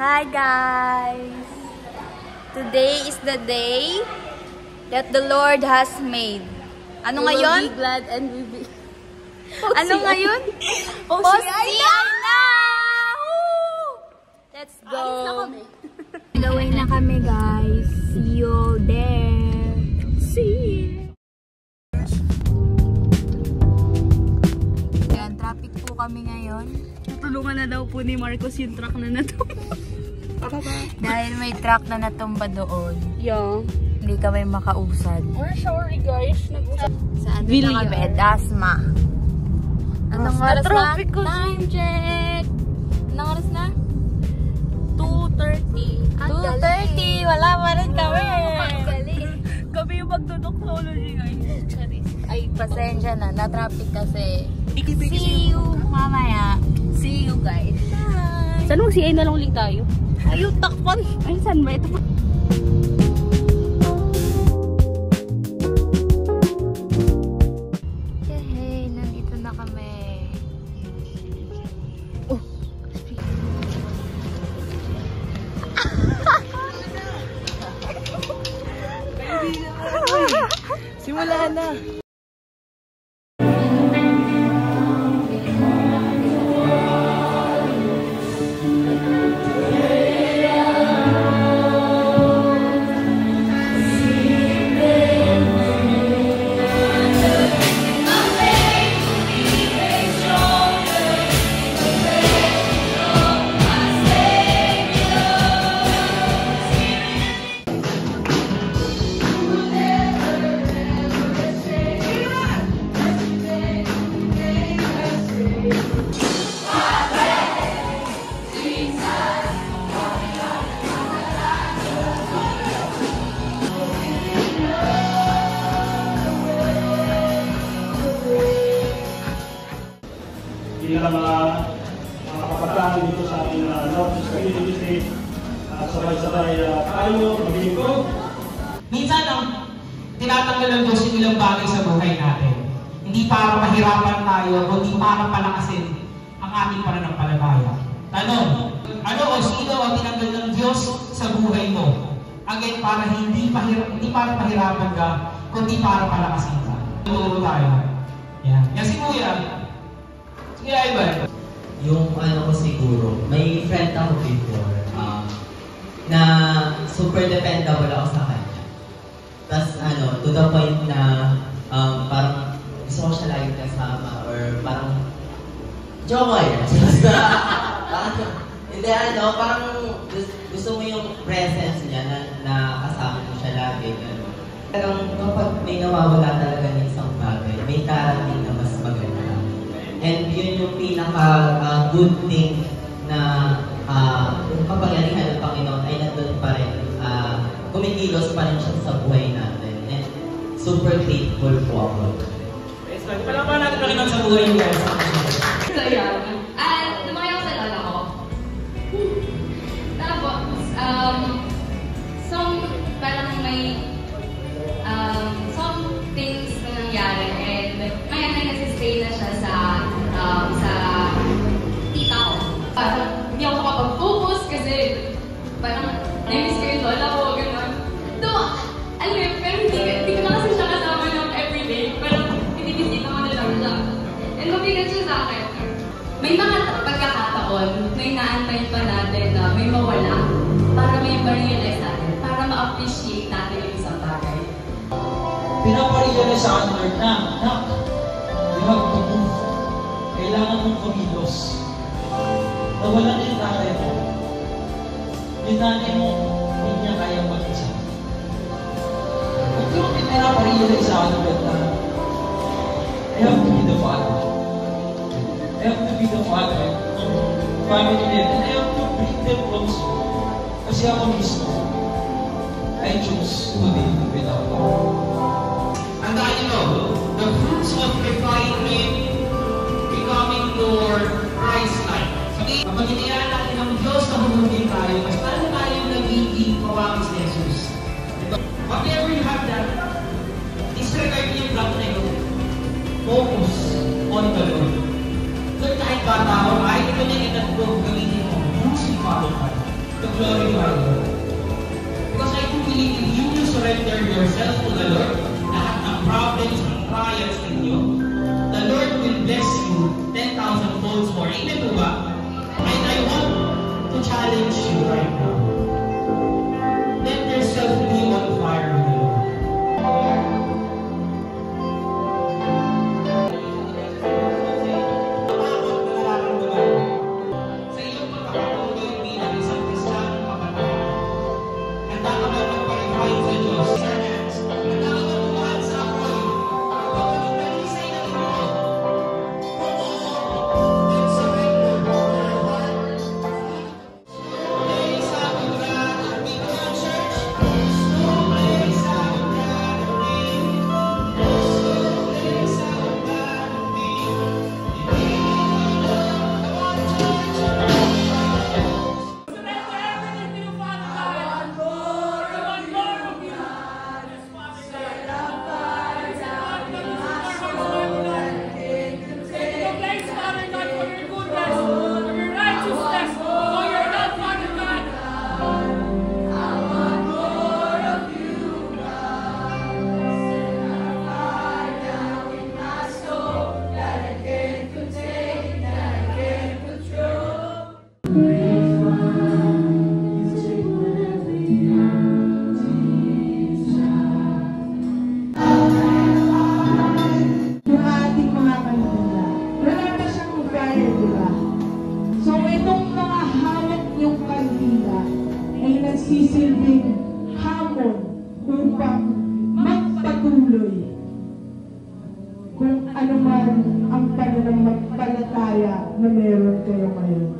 Hi guys! Today is the day that the Lord has made. Ano ngayon? We will be glad and we be... Ano ngayon? OCI na! Let's go! Gawin na kami guys. See you there. See you! Yan, traffic po kami ngayon. Tutulungan na daw po ni Marcos yung truck na natumba. Dahil may truck na natumba doon. Yeah. Hindi kami makausad. We're sorry guys. Saan na kami? Dasma. Anong oras na? Traffic ko. Time check! Anong oras na? 2:30. 2:30! Wala pa rin kami! Kami yung magdodoctology guys. Ay, pasensya na. Na-traffic kasi. See you mamaya. See you guys. Bye! Saan mag-CA na lang ulit tayo? Ayun, takpan! Ay, saan ba? Ito po. Hey, nandito na kami. Oh! Simula na. Bilang mga kapatid dito sa ating Northeast Community, sabay-sabay tayo maglingkod. Minsan, tinatanggal ng Diyos yung ilang bagay sa buhay natin. Hindi para mahirapan tayo, kundi para palakasin ang ating pananampalataya. Tanong, ano o sino ang tinanggal ng Diyos sa buhay mo? Again, para hindi para pahirapan ka, kundi para palakasin ka. Tuturo tayo. Yan. Yan si Kuya. Sige, Ivan. Yung ano ko siguro, may friend ako before na super dependable ako sa kanya. Tapos to the point na parang gusto ko siya lagi kasama or parang jokoy. Hindi parang gusto mo yung presence niya na kasama mo siya lagi. Pero kapag may nawawala talaga ng isang bagay, may darating na mas maganda. And yun yung pinaka-good thing na yung kapangyarihan ng Panginoon ay nandun pa rin. Kumikilos pa rin siya sa buhay natin. And super grateful po ako. Palakpan natin Panginoon sa buhay niya. So yun. Lumaki ako sa lola ko. Tapos, parang may some things na nangyari and may nagsistay na siya sa tita ko. Parang hindi ako makapag-focus kasi parang namiss ko yung lola ko, gano'n. Alam mo yun, pero hindi ko na kasi siya kasama ng everyday. Parang binibisita ko na lang siya. And mabigat siya sa akin. May mga pagkakataon, may naantay pa natin na may mawala para may ma-realize natin, para ma-appreciate natin yung isang bagay. Pinaparealize sa akin, Lord, na you have to move. Kailangan mong kumilos. Nawala na yung tatay mo. Yung nanay mo, hindi niya kaya mag-isa. Huwag yung pinaparealize sa akin, Lord, na I have to be the father. I have to be the father of family life. And I have to bring them close. Kasi ako mismo, I choose to live without them. Tandaan niyo, the fruits of refinement becoming more Christ-like. Sabi, kapag inayaan natin ng Diyos na humugin tayo, mas lalo tayong nagiging kawangis ni Jesus. Whatever you have done, disregard niyo yung block na yun. Focus on the Lord. Kahit bata ako, kahit ito niya inagpog gamitin mo, use si Father God. to glorify Him. Because I do believe if you will surrender yourself to the Lord, lahat ng problems and trials ninyo, the Lord will bless you 10,000 folds more. Amen po ba? And I want to challenge you right now. Let yourself be on fire with the Lord. Sa iyong pagkakatuloy bilang isang Kristiyanong kapatid, handa ka ba magpa-refine sa Diyos? Handa ka ba tumahan sa apoy? Pagkakalisay ng Lord. And surrender your heart. Place out of God and become church. No place out of God and me. No place out of God and me. Yung ating mga kandila, wala na siyang fire, di ba? So, itong mga hawak yung kandila ay nagsisilbing hamon upang magpatuloy kung ano man ang pananampalataya na meron kayo ngayon.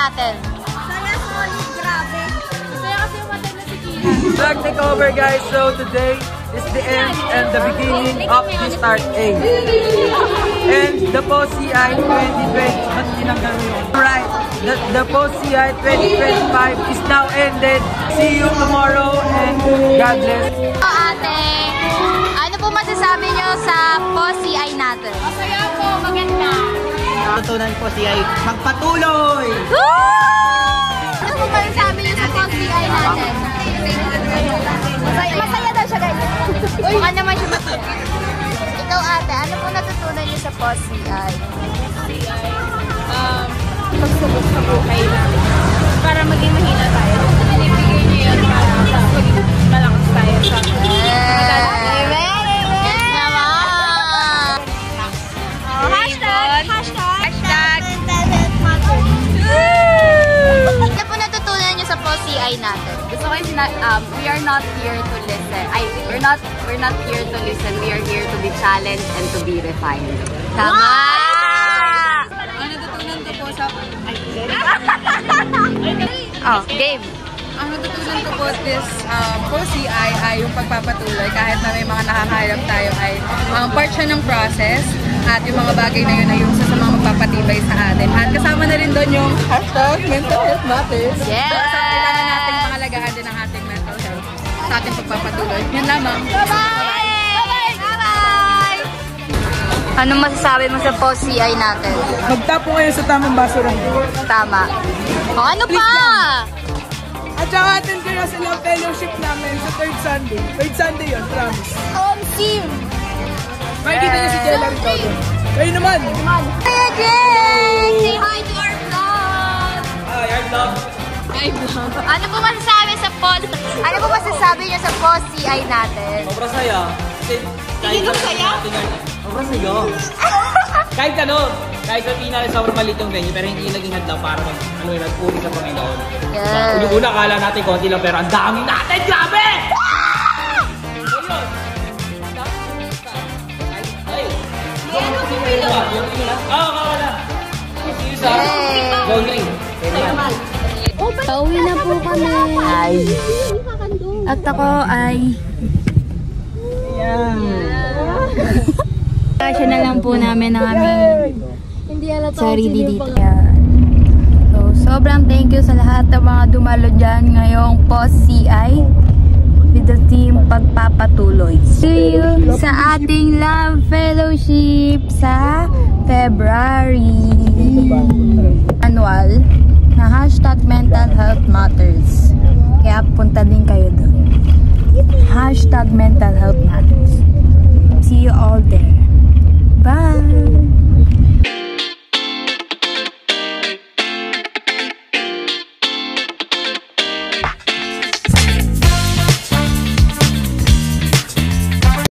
natin. Saya solid, grabe. Saya kasi umatay na si Kira. Vlog takeover guys, so today is the end and the beginning of the start A. And the POCI 2020, right, the POCI 2025 is now ended. See you tomorrow and God bless. Ate, ano po masasabi nyo sa POCI natin? Masaya po, maganda. matutunan po siya ay magpatuloy! Ano po ba sabi niyo sa POCI natin? Masaya daw siya, guys. Mukha naman siya masaya. Ikaw, ate, ano po natutunan niyo sa POCI? Pagsubok sa buhay namin. Para maging mahina tayo. Binibigay niyo yun para maging malakas tayo sa Ano po natutunan niyo sa POCI natin? Gusto ko yung we are not here to listen. We're not here to listen. We are here to be challenged and to be refined. Tama! Ang natutunan ko po sa... Oh, game. Ang natutunan ko po this POCI ay yung pagpapatuloy kahit na may mga nakakaharap tayo ay part siya ng process at yung mga bagay na yun ay yung isa sa mga magpapatibay sa atin. At kasama na rin doon yung #mental health matters. Yes! So, kailangan natin pangalagaan din ang ating mental health sa ating pagpapatuloy. Yan lamang. Bye-bye! Bye-bye! Ano masasabi mo sa POCI natin? Magtapo ngayon sa tamang basura. Tama. O ano pa? At saka attend kayo sa love fellowship namin sa third Sunday. Third Sunday yun, promise. Team! Makikita niyo si Jella rito. Kayo naman! Hey, Jake! Say hi to our vlog! Hi, vlog. Ano po masasabi sa Ano po masasabi niyo sa POCI natin? Sobrang saya. Hindi ka saya? Sobrang saya. Kahit kahit sabihin natin sobrang maliit yung venue, pero hindi naging hadlang para nagpuri sa Panginoon. Yes. Una akala natin konti lang, pero ang dami natin! Grabe! Pauwi na po kami. At ako ay... Kasya na lang po namin ang aming sarili dito. So, sobrang thank you sa lahat ng mga dumalo dyan ngayong POCI with the team Pagpapatuloy. See you sa ating Love Fellowship sa February. Annual na #Mental Health Matters. Kaya punta din kayo doon. #Mental Health Matters. See you all there.